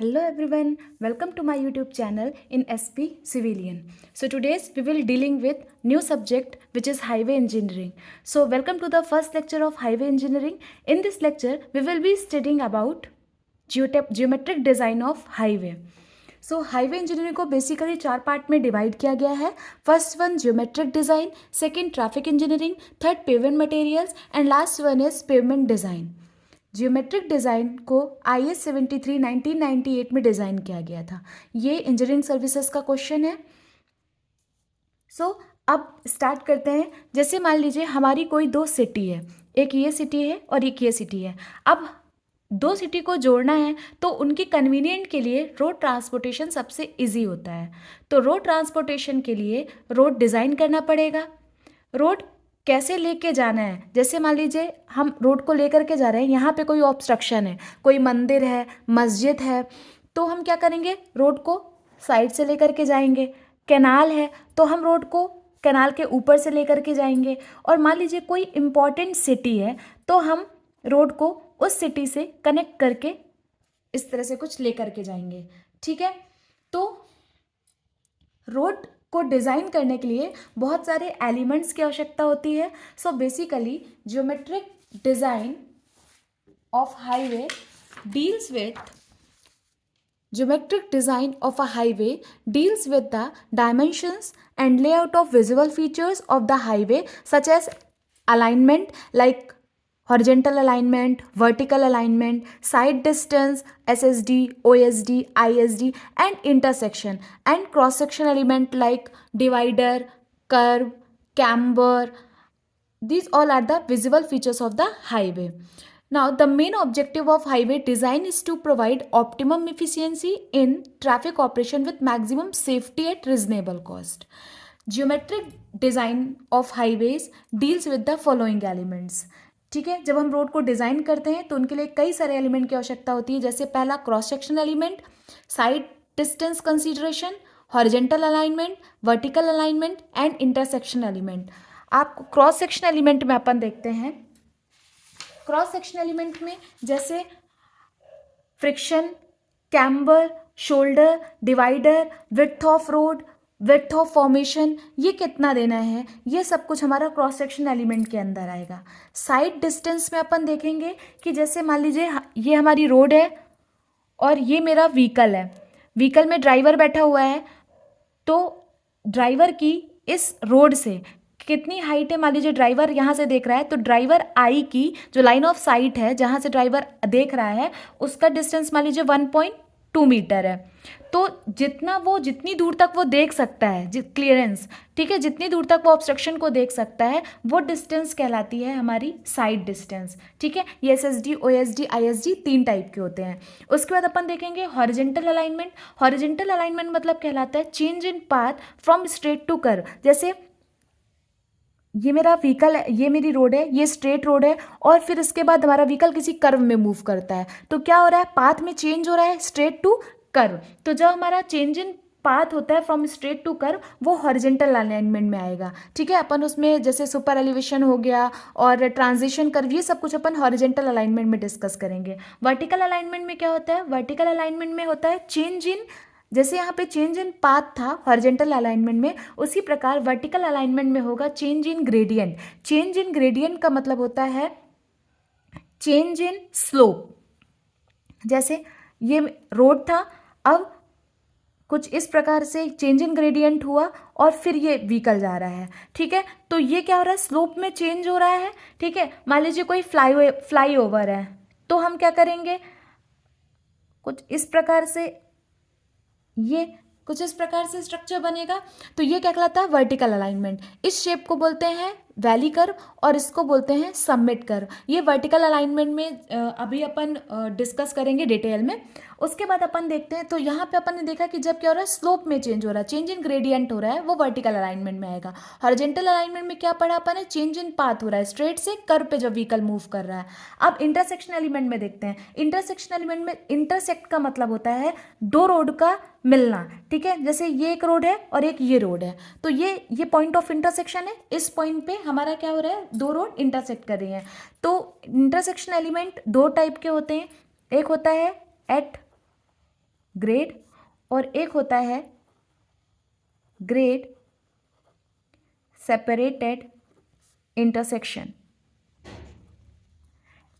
Hello everyone, welcome to my YouTube channel in SP Civilian. So today's we will dealing with new subject which is highway engineering. So welcome to the first lecture of highway engineering. In this lecture we will be studying about geometric design of highway. So highway engineering को basically 4 part में divide किया गया है. First one geometric design, second traffic engineering, third pavement materials and last one is pavement design. Geometric design को IS 73 1998 में design किया गया था. ये इंजीनियरिंग सर्विसेज का क्वेश्चन है. सो अब स्टार्ट करते हैं. जैसे मान लीजिए हमारी कोई दो सिटी है, एक ये सिटी है और एक ये सिटी है. अब दो सिटी को जोड़ना है तो उनकी कन्वीनियंट के लिए रोड ट्रांसपोर्टेशन सबसे इजी होता है. तो रोड ट्रांसपोर्टेशन के लिए रोड डिज़ाइन करना पड़ेगा. रोड कैसे लेके जाना है, जैसे मान लीजिए हम रोड को लेकर के जा रहे हैं, यहाँ पे कोई ऑब्स्ट्रक्शन है, कोई मंदिर है, मस्जिद है, तो हम क्या करेंगे, रोड को साइड से लेकर के जाएंगे. कैनाल है तो हम रोड को कैनाल के ऊपर से लेकर के जाएंगे. और मान लीजिए कोई इम्पॉर्टेंट सिटी है तो हम रोड को उस सिटी से कनेक्ट करके इस तरह से कुछ लेकर के जाएंगे. ठीक है, तो रोड को डिज़ाइन करने के लिए बहुत सारे एलिमेंट्स की आवश्यकता होती है. So basically geometric design of highway deals with Geometric design of a highway deals with the dimensions and layout of visible features of the highway such as alignment like horizontal alignment, vertical alignment, side distance, SSD, OSD, ISD and intersection and cross section element like divider, curve, camber. These all are the visible features of the highway. Now, the main objective of highway design is to provide optimum efficiency in traffic operation with maximum safety at reasonable cost. Geometric design of highways deals with the following elements. ठीक है, जब हम road को design करते हैं तो उनके लिए कई सारे एलिमेंट की आवश्यकता होती है. जैसे पहला cross section element, side distance consideration, horizontal alignment, vertical alignment and intersection element. आप क्रॉस सेक्शन एलिमेंट में अपन देखते हैं. क्रॉस सेक्शन एलिमेंट में जैसे friction, camber, shoulder, divider, width of road, width of formation, ये कितना देना है, ये सब कुछ हमारा क्रॉस सेक्शन एलिमेंट के अंदर आएगा. साइड डिस्टेंस में अपन देखेंगे कि जैसे मान लीजिए ये हमारी रोड है और ये मेरा व्हीकल है. व्हीकल में ड्राइवर बैठा हुआ है, तो ड्राइवर की इस रोड से कितनी हाइट है, मान लीजिए ड्राइवर यहाँ से देख रहा है तो ड्राइवर आई की जो लाइन ऑफ साइट है जहाँ से ड्राइवर देख रहा है उसका डिस्टेंस मान लीजिए 1.2 मीटर है. तो जितनी दूर तक वो देख सकता है, क्लियरेंस, ठीक है, जितनी दूर तक वो ऑब्स्ट्रक्शन को देख सकता है वो डिस्टेंस कहलाती है हमारी साइड डिस्टेंस. ठीक है, ये SSD, OSD, ISD 3 टाइप के होते हैं. उसके बाद अपन देखेंगे हॉरिजेंटल अलाइनमेंट. हॉरिजेंटल अलाइनमेंट मतलब कहलाता है change in path from straight to curve. जैसे ये मेरा व्हीकल है, ये मेरी रोड है, ये स्ट्रेट रोड है और फिर इसके बाद हमारा व्हीकल किसी कर्व में मूव करता है तो क्या हो रहा है, पाथ में चेंज हो रहा है स्ट्रेट टू कर्व. तो जब हमारा चेंज इन पाथ होता है फ्रॉम स्ट्रेट टू कर्व वो हॉरिजेंटल अलाइनमेंट में आएगा. ठीक है, अपन उसमें जैसे सुपर एलिवेशन हो गया और ट्रांजिशन कर्व, ये सब कुछ अपन हॉरिजेंटल अलाइनमेंट में डिस्कस करेंगे. वर्टिकल अलाइनमेंट में क्या होता है, वर्टिकल अलाइनमेंट में होता है चेंज इन, जैसे यहाँ पे चेंज इन पाथ था हॉरिजेंटल अलाइनमेंट में, उसी प्रकार वर्टिकल अलाइनमेंट में होगा change in gradient. Change in gradient का मतलब होता है चेंज इन स्लोप. जैसे ये रोड था, अब कुछ इस प्रकार से चेंज इन ग्रेडियंट हुआ और फिर ये व्हीकल जा रहा है. ठीक है, तो ये क्या हो रहा है, स्लोप में चेंज हो रहा है. ठीक है, मान लीजिए कोई फ्लाई ओवर है तो हम क्या करेंगे, कुछ इस प्रकार से, ये कुछ इस प्रकार से स्ट्रक्चर बनेगा. तो ये क्या कहलाता है, वर्टिकल अलाइनमेंट. इस शेप को बोलते हैं वैली कर्व और इसको बोलते हैं समिट कर्व. ये वर्टिकल अलाइनमेंट में अभी अपन डिस्कस करेंगे डिटेल में. उसके बाद अपन देखते हैं, तो यहाँ पे अपन ने देखा कि जब क्या हो रहा है, स्लोप में चेंज हो रहा है, चेंज इन ग्रेडियंट हो रहा है, वो वर्टिकल अलाइनमेंट में आएगा. हॉरिजेंटल अलाइनमेंट में क्या पढ़ा अपन ने, चेंज इन पाथ हो रहा है स्ट्रेट से कर्व पे जब व्हीकल मूव कर रहा है. अब इंटरसेक्शन एलिमेंट में देखते हैं. इंटरसेक्शन एलिमेंट में इंटरसेक्ट का मतलब होता है दो रोड का मिलना. ठीक है, जैसे ये एक रोड है और एक ये रोड है, तो ये पॉइंट ऑफ इंटरसेक्शन है. इस पॉइंट पे हमारा क्या हो रहा है, दो रोड इंटरसेक्ट कर रही हैं. तो इंटरसेक्शन एलिमेंट दो टाइप के होते हैं. एक होता है एट ग्रेड, और एक होता है grade separated intersection.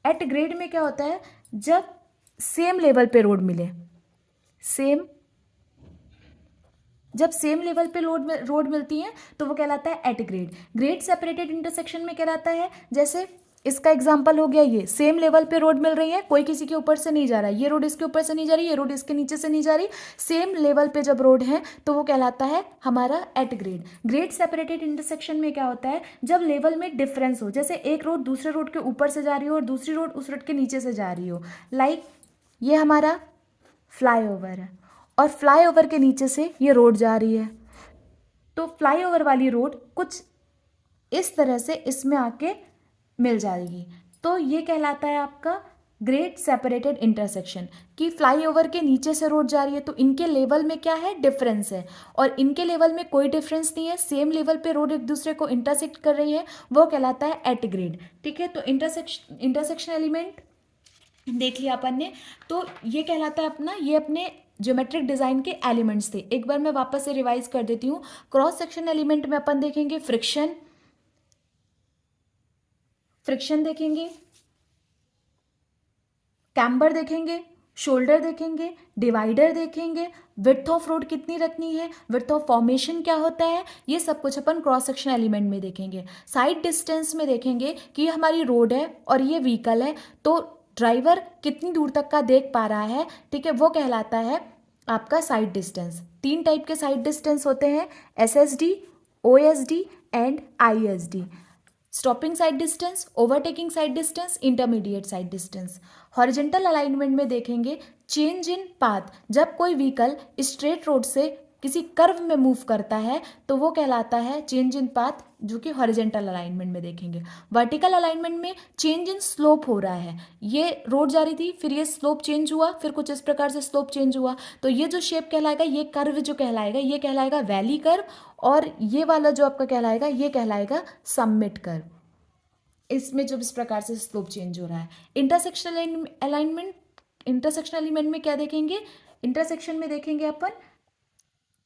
At grade में क्या होता है, जब सेम लेवल पे रोड मिले, जब सेम लेवल पे रोड मिलती है तो वो कहलाता है at grade. Grade separated intersection में कहलाता है, जैसे इसका एग्जांपल हो गया, ये सेम लेवल पे रोड मिल रही है, कोई किसी के ऊपर से नहीं जा रहा है, ये रोड इसके ऊपर से नहीं जा रही, ये रोड इसके नीचे से नहीं जा रही, सेम लेवल पे जब रोड है तो वो कहलाता है हमारा at grade. Grade separated intersection में क्या होता है, जब लेवल में डिफरेंस हो, जैसे एक रोड दूसरे रोड के ऊपर से जा रही हो और दूसरी रोड उस रोड के नीचे से जा रही हो। लाइक ये हमारा फ्लाईओवर है और फ्लाईओवर के नीचे से ये रोड जा रही है, तो फ्लाईओवर वाली रोड कुछ इस तरह से इसमें आके मिल जाएगी, तो ये कहलाता है आपका ग्रेड सेपरेटेड इंटरसेक्शन। कि फ्लाईओवर के नीचे से रोड जा रही है तो इनके लेवल में क्या है, डिफरेंस है, और इनके लेवल में कोई डिफरेंस नहीं है, सेम लेवल पे रोड एक दूसरे को इंटरसेक्ट कर रही है, वो कहलाता है एट ग्रेड। ठीक है, तो इंटरसेक्शन एलिमेंट देख लिया अपन ने, तो ये कहलाता है अपना, ये अपने ज्योमेट्रिक डिजाइन के एलिमेंट्स थे। एक बार मैं वापस से रिवाइज कर देती हूँ। क्रॉस सेक्शन एलिमेंट में अपन देखेंगे फ्रिक्शन देखेंगे, कैम्बर देखेंगे, शोल्डर देखेंगे, डिवाइडर देखेंगे, विड्थ ऑफ रोड कितनी रखनी है, विड्थ ऑफ फॉर्मेशन क्या होता है, ये सब कुछ अपन क्रॉस सेक्शन एलिमेंट में देखेंगे। साइड डिस्टेंस में देखेंगे कि ये हमारी रोड है और ये व्हीकल है, तो ड्राइवर कितनी दूर तक का देख पा रहा है, ठीक है, वो कहलाता है आपका साइड डिस्टेंस। 3 टाइप के साइड डिस्टेंस होते हैं, SSD, OSD and ISD। Stopping side distance, overtaking side distance, intermediate side distance. Horizontal alignment में देखेंगे चेंज इन पाथ, जब कोई व्हीकल स्ट्रेट रोड से किसी कर्व में मूव करता है तो वो कहलाता है चेंज इन पाथ, जो कि हॉरिजॉन्टल अलाइनमेंट में देखेंगे। वर्टिकल अलाइनमेंट में चेंज इन स्लोप हो रहा है, ये रोड जा रही थी, फिर ये स्लोप चेंज हुआ, फिर कुछ इस प्रकार से स्लोप चेंज हुआ, तो ये जो शेप कहलाएगा, ये कर्व जो कहलाएगा, ये कहलाएगा वैली कर्व, और ये वाला जो आपका कहलाएगा, ये कहलाएगा समिट कर्व। इसमें जो इस प्रकार से स्लोप चेंज हो रहा है। इंटरसेक्शन एलिमेंट में क्या देखेंगे, इंटरसेक्शन में देखेंगे अपन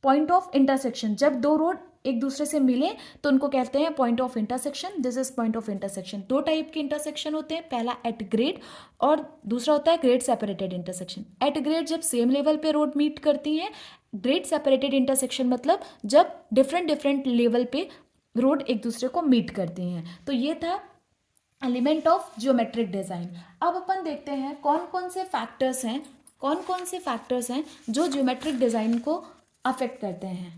पॉइंट ऑफ इंटरसेक्शन। जब दो रोड एक दूसरे से मिले तो उनको कहते हैं point of intersection. This is point of intersection. 2 type के इंटरसेक्शन होते हैं, पहला एट ग्रेड और दूसरा होता है grade separated intersection. At grade जब सेम लेवल पे रोड मीट करती हैं, ग्रेड सेपरेटेड इंटरसेक्शन मतलब जब डिफरेंट लेवल पे रोड एक दूसरे को मीट करती हैं। तो ये था एलिमेंट ऑफ ज्योमेट्रिक डिजाइन। अब अपन देखते हैं कौन कौन से फैक्टर्स हैं जो ज्योमेट्रिक डिजाइन को अफेक्ट करते हैं।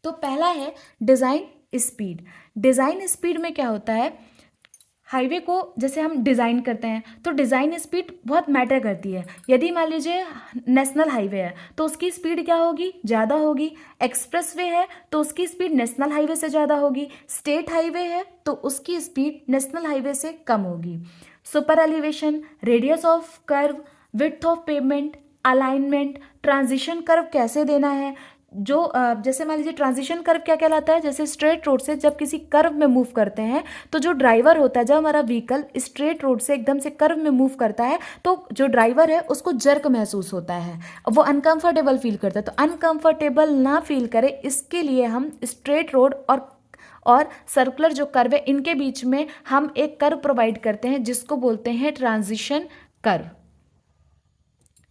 तो पहला है डिजाइन स्पीड। डिजाइन स्पीड में क्या होता है, हाईवे को जैसे हम डिज़ाइन करते हैं तो डिज़ाइन स्पीड बहुत मैटर करती है। यदि मान लीजिए नेशनल हाईवे है तो उसकी स्पीड क्या होगी, ज़्यादा होगी। एक्सप्रेसवे है तो उसकी स्पीड नेशनल हाईवे से ज़्यादा होगी। स्टेट हाईवे है तो उसकी स्पीड नेशनल हाईवे से कम होगी। Super elevation, radius of curve, width of pavement, alignment, transition curve कैसे देना है, जो जैसे मान लीजिए ट्रांजिशन कर्व क्या कहलाता है, जैसे स्ट्रेट रोड से जब किसी कर्व में मूव करते हैं तो जो ड्राइवर होता है, जब हमारा व्हीकल स्ट्रेट रोड से एकदम से कर्व में मूव करता है तो जो ड्राइवर है उसको जर्क महसूस होता है, वो अनकंफर्टेबल फील करता है। तो अनकंफर्टेबल ना फील करे इसके लिए हम स्ट्रेट रोड और सर्कुलर जो कर्व है इनके बीच में हम एक कर्व प्रोवाइड करते हैं जिसको बोलते हैं ट्रांजिशन कर्व।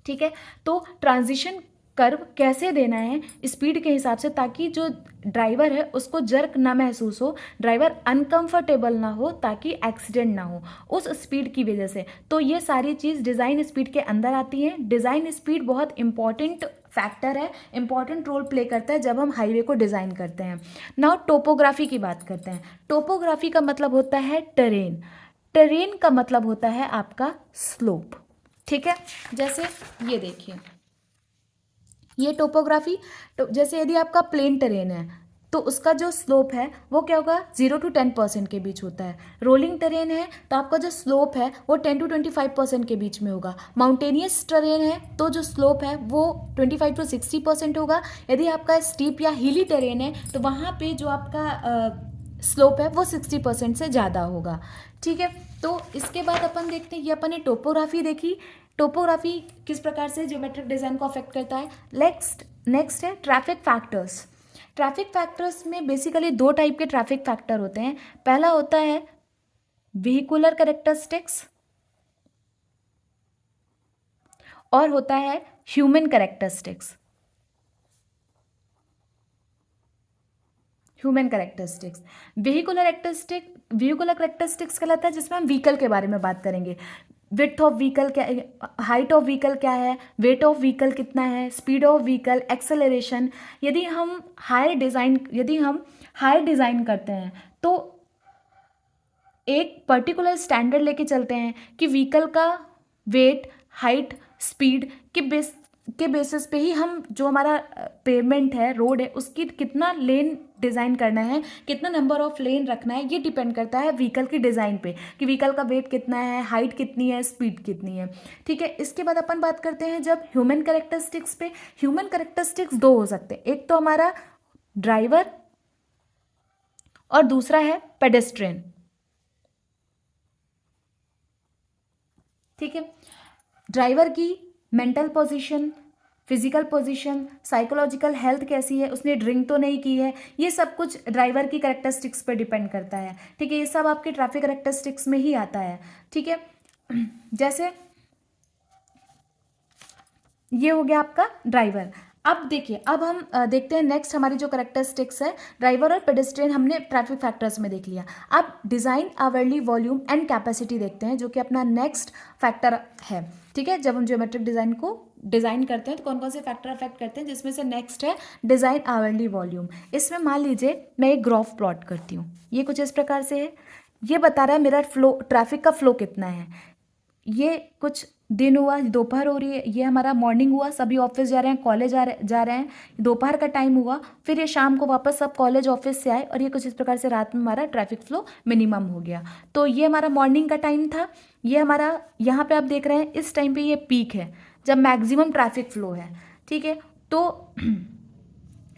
ठीक है, तो ट्रांजिशन कर्व कैसे देना है स्पीड के हिसाब से, ताकि जो ड्राइवर है उसको जर्क ना महसूस हो, ड्राइवर अनकंफर्टेबल ना हो, ताकि एक्सीडेंट ना हो उस स्पीड की वजह से। तो ये सारी चीज़ डिज़ाइन स्पीड के अंदर आती है। डिज़ाइन स्पीड बहुत इंपॉर्टेंट फैक्टर है, इंपॉर्टेंट रोल प्ले करता है जब हम हाईवे को डिज़ाइन करते हैं। नाउ टोपोग्राफी की बात करते हैं। टोपोग्राफी का मतलब होता है टेरेन, टेरेन का मतलब होता है आपका स्लोप। ठीक है, जैसे ये देखिए, ये टोपोग्राफी, तो जैसे यदि आपका प्लेन टेरेन है तो उसका जो स्लोप है वो क्या होगा, 0 to 10% के बीच होता है। रोलिंग टेरेन है तो आपका जो स्लोप है वो 10 to 25% के बीच में होगा। माउंटेनियस टेरेन है तो जो स्लोप है वो 25 to 60% होगा। यदि आपका स्टीप या हिली टेरेन है तो वहाँ पे जो आपका स्लोप है वो 60% से ज़्यादा होगा। ठीक है, तो इसके बाद अपन देखते हैं, ये अपन ने टोपोग्राफी देखी। टोपोग्राफी किस प्रकार से ज्योमेट्रिक डिज़ाइन को अफेक्ट करता है। नेक्स्ट है ट्रैफिक फैक्टर्स। ट्रैफिक फैक्टर्स में बेसिकली दो टाइप के ट्रैफिक फैक्टर होते हैं। पहला होता है व्हीकुलर कैरेक्टरिस्टिक्स और होता है ह्यूमन कैरेक्टरिस्टिक्स। व्हीकुलर कैरेक्टरिस्टिक्स कहलाता है जिसमें हम व्हीकल के बारे में बात करेंगे। विड्थ ऑफ व्हीकल क्या है, हाइट ऑफ व्हीकल क्या है, वेट ऑफ व्हीकल कितना है, स्पीड ऑफ व्हीकल, एक्सेलरेशन। यदि हम हायर डिज़ाइन करते हैं तो एक पर्टिकुलर स्टैंडर्ड लेके चलते हैं कि व्हीकल का वेट, हाइट, स्पीड के बेसिस पे ही हम जो हमारा पेमेंट है, रोड है, उसकी कितना लेन डिज़ाइन करना है, कितना नंबर ऑफ लेन रखना है, ये डिपेंड करता है व्हीकल की डिज़ाइन पे कि व्हीकल का वेट कितना है, हाइट कितनी है, स्पीड कितनी है। ठीक है, इसके बाद अपन बात करते हैं जब ह्यूमन कैरेक्टरिस्टिक्स पे। ह्यूमन कैरेक्टरिस्टिक्स दो हो सकते हैं, एक तो हमारा ड्राइवर और दूसरा है पेडेस्ट्रियन। ठीक है, ड्राइवर की mental position, physical position, psychological health कैसी है, उसने ड्रिंक तो नहीं की है, ये सब कुछ ड्राइवर की कैरेक्टरिस्टिक्स पे डिपेंड करता है। ठीक है, ये सब आपके ट्रैफिक कैरेक्टरिस्टिक्स में ही आता है। ठीक है, जैसे ये हो गया आपका ड्राइवर। अब देखिए, अब हम देखते हैं नेक्स्ट हमारी जो कैरेक्टरिस्टिक्स है ड्राइवर और पेडेस्ट्रियन हमने ट्रैफिक फैक्टर्स में देख लिया। अब design, hourly, volume and capacity देखते हैं जो कि अपना नेक्स्ट फैक्टर है। ठीक है, जब हम ज्योमेट्रिक डिज़ाइन को डिज़ाइन करते हैं तो कौन कौन से फैक्टर अफेक्ट करते हैं, जिसमें से नेक्स्ट है डिज़ाइन, आवरली, वॉल्यूम। इसमें मान लीजिए मैं एक ग्राफ प्लॉट करती हूँ, ये कुछ इस प्रकार से है। ये बता रहा है मेरा फ्लो, ट्रैफिक का फ्लो कितना है। ये कुछ दिन हुआ, दोपहर हो रही है, ये हमारा मॉर्निंग हुआ, सभी ऑफिस जा रहे हैं, कॉलेज जा रहे हैं, दोपहर का टाइम हुआ, फिर ये शाम को वापस सब कॉलेज ऑफिस से आए और ये कुछ इस प्रकार से रात में हमारा ट्रैफिक फ्लो मिनिमम हो गया। तो ये हमारा मॉर्निंग का टाइम था। ये हमारा यहाँ पे आप देख रहे हैं इस टाइम पे ये पीक है जब मैक्सिमम ट्रैफिक फ्लो है। ठीक है, तो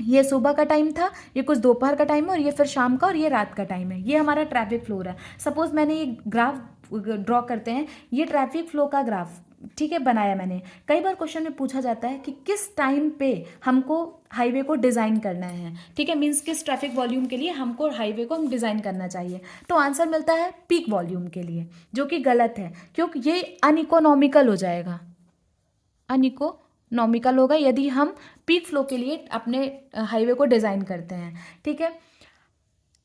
ये सुबह का टाइम था, ये कुछ दोपहर का टाइम है और ये फिर शाम का और ये रात का टाइम है। ये हमारा ट्रैफिक फ्लो है। सपोज मैंने ये ग्राफ ड्रॉ करते हैं, ये ट्रैफिक फ्लो का ग्राफ, ठीक है, बनाया मैंने। कई बार क्वेश्चन में पूछा जाता है कि किस टाइम पे हमको हाईवे को डिज़ाइन करना है। ठीक है, मीन्स किस ट्रैफिक वॉल्यूम के लिए हमको हाईवे को हम डिज़ाइन करना चाहिए। तो आंसर मिलता है पीक वॉल्यूम के लिए, जो कि गलत है क्योंकि ये अनइकोनॉमिकल हो जाएगा, अनइकोनॉमिकल होगा यदि हम पीक फ्लो के लिए अपने हाईवे को डिज़ाइन करते हैं। ठीक है,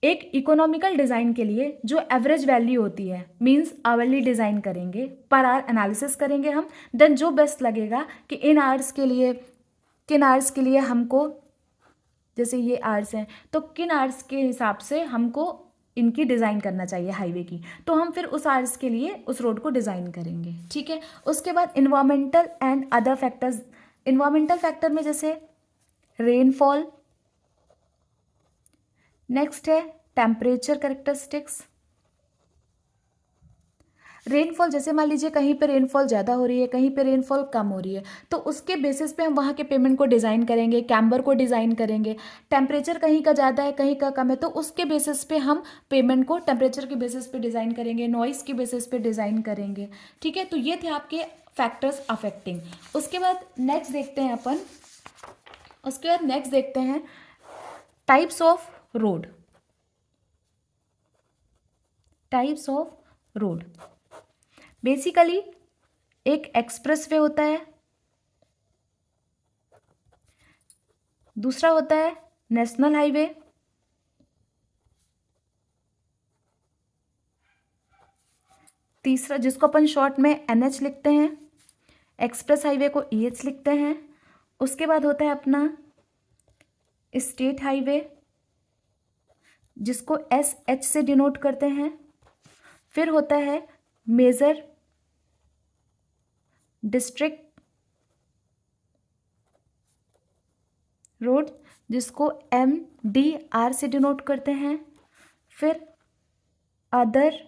एक इकोनॉमिकल डिज़ाइन के लिए जो एवरेज वैल्यू होती है, मींस आवरली डिज़ाइन करेंगे, पर आवर एनालिसिस करेंगे हम, देन जो बेस्ट लगेगा कि इन आवर्स के लिए, किन आवर्स के लिए हमको, जैसे ये आवर्स हैं तो किन आवर्स के हिसाब से हमको इनकी डिज़ाइन करना चाहिए हाईवे की, तो हम फिर उस आवर्स के लिए उस रोड को डिज़ाइन करेंगे। ठीक है, उसके बाद environmental and other factors. Environmental factor में जैसे रेनफॉल, नेक्स्ट है टेम्परेचर कैरेक्टरिस्टिक्स। रेनफॉल, जैसे मान लीजिए कहीं पे रेनफॉल ज़्यादा हो रही है, कहीं पे रेनफॉल कम हो रही है, तो उसके बेसिस पे हम वहाँ के पेमेंट को डिज़ाइन करेंगे, कैम्बर को डिज़ाइन करेंगे। टेम्परेचर कहीं का ज़्यादा है, कहीं का कम है, तो उसके बेसिस पे हम पेमेंट को टेम्परेचर के बेसिस पे डिज़ाइन करेंगे, नॉइस के बेसिस पे डिज़ाइन करेंगे। ठीक है, तो ये थे आपके फैक्टर्स अफेक्टिंग। उसके बाद नेक्स्ट देखते हैं types of road. Types of road, basically एक एक्सप्रेसवे होता है, दूसरा होता है नेशनल हाईवे, तीसरा जिसको अपन शॉर्ट में एनएच लिखते हैं, एक्सप्रेस हाईवे को ईएच लिखते हैं। उसके बाद होता है अपना स्टेट हाईवे जिसको एसएच से डिनोट करते हैं। फिर होता है मेजर डिस्ट्रिक्ट रोड जिसको एमडीआर से डिनोट करते हैं। फिर अदर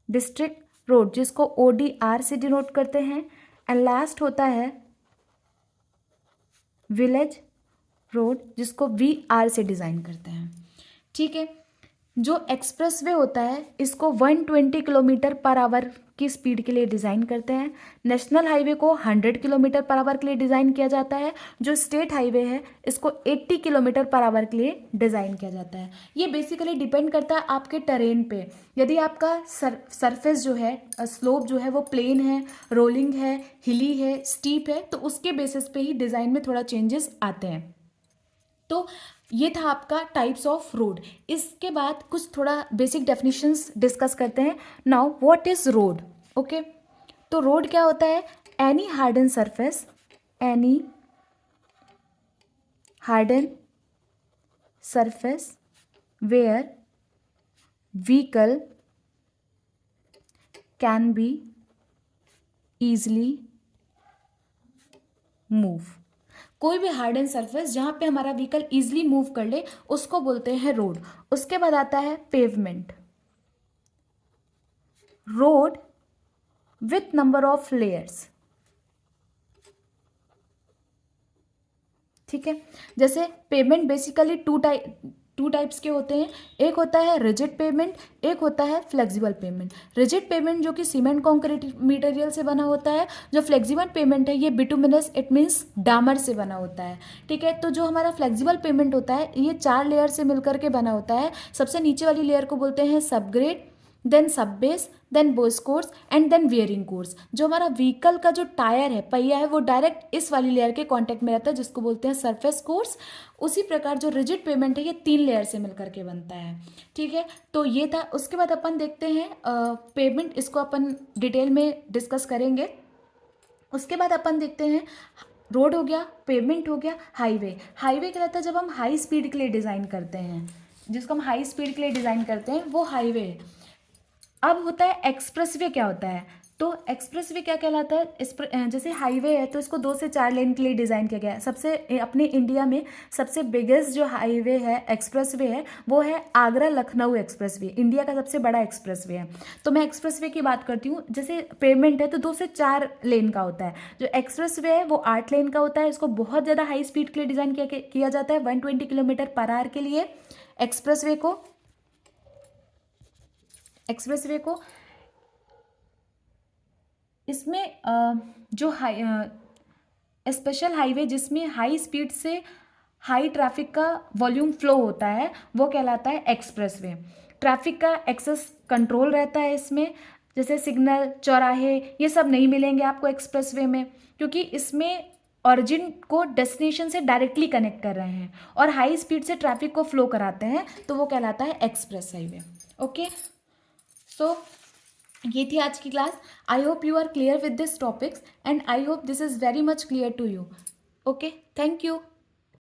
डिस्ट्रिक्ट रोड जिसको ओडीआर से डिनोट करते हैं। एंड लास्ट होता है विलेज रोड जिसको वीआर से डिज़ाइन करते हैं। ठीक है, जो एक्सप्रेसवे होता है इसको 120 किलोमीटर पर आवर की स्पीड के लिए डिज़ाइन करते हैं। नेशनल हाईवे को 100 किलोमीटर पर आवर के लिए डिज़ाइन किया जाता है। जो स्टेट हाईवे है इसको 80 किलोमीटर पर आवर के लिए डिज़ाइन किया जाता है। ये बेसिकली डिपेंड करता है आपके टेरेन पे। यदि आपका सरफेस जो है, स्लोप जो है वो प्लेन है, रोलिंग है, हिली है, स्टीप है, तो उसके बेसिस पे ही डिज़ाइन में थोड़ा चेंजेस आते हैं। तो ये था आपका टाइप्स ऑफ रोड। इसके बाद कुछ थोड़ा बेसिक डेफिनेशंस डिस्कस करते हैं। Now what is road? Okay, तो रोड क्या होता है? Any harden surface, any harden surface where vehicle can be easily move. कोई भी हार्डन सरफेस जहाँ पे हमारा व्हीकल इजीली मूव कर ले उसको बोलते हैं रोड। उसके बाद आता है pavement. Road with number of layers, ठीक है। जैसे पेमेंट बेसिकली टू टाइप्स के होते हैं। एक होता है रिजिड पेमेंट, एक होता है फ्लेक्सिबल पेमेंट। रिजिड पेमेंट जो कि सीमेंट कॉन्क्रीट मटेरियल से बना होता है। जो फ्लेक्सिबल पेमेंट है ये बिटुमिनस, इट मीन्स डामर से बना होता है, ठीक है। तो जो हमारा फ्लेक्सिबल पेमेंट होता है ये 4 लेयर से मिलकर के बना होता है। सबसे नीचे वाली लेयर को बोलते हैं subgrade, then sub base, then base course and then wearing course. जो हमारा व्हीकल का जो टायर है, पहिया है, वो डायरेक्ट इस वाली लेयर के कांटेक्ट में रहता है जिसको बोलते हैं सरफेस कोर्स। उसी प्रकार जो रिजिड पेमेंट है ये 3 लेयर से मिलकर के बनता है, ठीक है। तो ये था। उसके बाद अपन देखते हैं पेमेंट, इसको अपन डिटेल में डिस्कस करेंगे। उसके बाद अपन देखते हैं रोड हो गया, पेमेंट हो गया, हाईवे। हाईवे क्या रहता है? जब हम हाई स्पीड के लिए डिज़ाइन करते हैं, जिसको हम हाई स्पीड के लिए डिज़ाइन करते हैं वो हाईवे है। अब होता है एक्सप्रेसवे। क्या होता है? तो एक्सप्रेसवे क्या कहलाता है? जैसे हाईवे है तो इसको 2 से 4 लेन के लिए डिज़ाइन किया गया है। सबसे अपने इंडिया में सबसे बिगेस्ट जो हाईवे है, एक्सप्रेसवे है, वो है आगरा लखनऊ एक्सप्रेसवे। इंडिया का सबसे बड़ा एक्सप्रेसवे है। तो मैं एक्सप्रेसवे की बात करती हूँ। जैसे पेमेंट है तो 2 से 4 लेन का होता है। जो एक्सप्रेसवे है वो 8 लेन का होता है। इसको बहुत ज़्यादा हाई स्पीड के लिए डिज़ाइन किया जाता है, 120 किलोमीटर पर आवर के लिए एक्सप्रेसवे को। इसमें जो स्पेशल हाईवे जिसमें हाई स्पीड से हाई ट्रैफिक का वॉल्यूम फ्लो होता है वो कहलाता है एक्सप्रेसवे। ट्रैफिक का एक्सेस कंट्रोल रहता है इसमें। जैसे सिग्नल, चौराहे, ये सब नहीं मिलेंगे आपको एक्सप्रेसवे में, क्योंकि इसमें ऑरिजिन को डेस्टिनेशन से डायरेक्टली कनेक्ट कर रहे हैं और हाई स्पीड से ट्रैफिक को फ्लो कराते हैं, तो वो कहलाता है एक्सप्रेस हाईवे। ओके, सो ये थी आज की class. I hope you are clear with this topics and I hope this is very much clear to you. Okay, thank you.